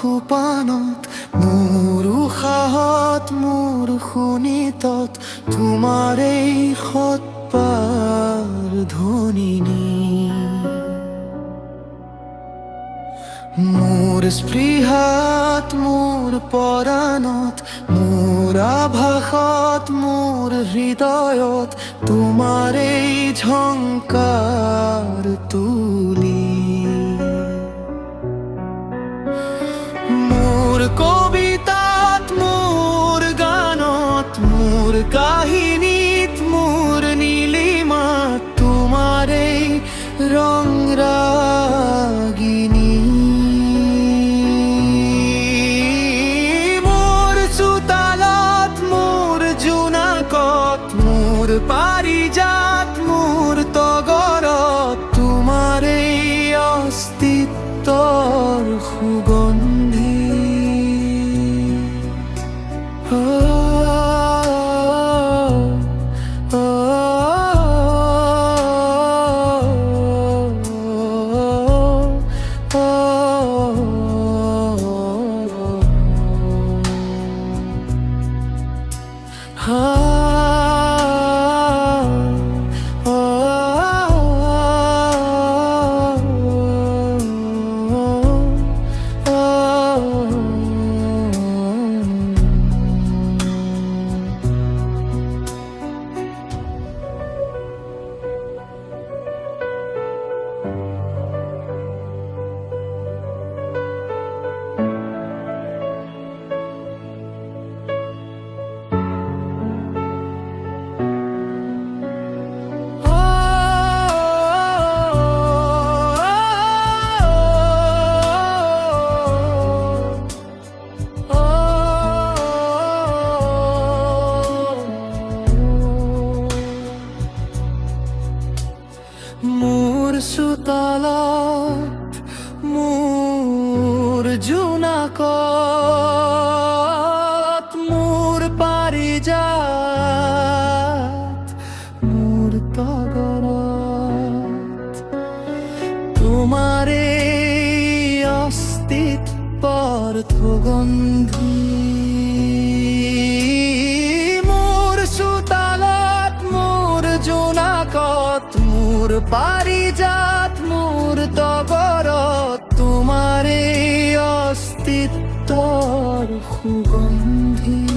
খোপানত মোৰ উশাহত মোৰ শুনিতত তোমাৰ এই সৎপাৰ ধ্বনিনী মোৰ স্পৃহাত মোৰ পৰাণত মোৰ আভাসত মোৰ হৃদয়ত তোমাৰ এই ঝংকাৰ তুলি মোৰ কবিতাত মোৰ গানত মোৰ কাহিনীত মোৰ নীলিমাত তোমাৰ এই ৰং ৰাগিনী পারিজাত মোর তগরত তোমার এই অস্তিত্বর সুগন্ধি মোৰ চোতালত মোৰ জোনাকত মোৰ পাৰিজাত মোৰ তগৰত তোমাৰ এই অস্তিত্বৰ সুগন্ধি মোৰ চোতালত মোৰ জোনাকত মোর পারিজাত মোর তগরত তোমার এই অস্তিত্বর সুগন্ধি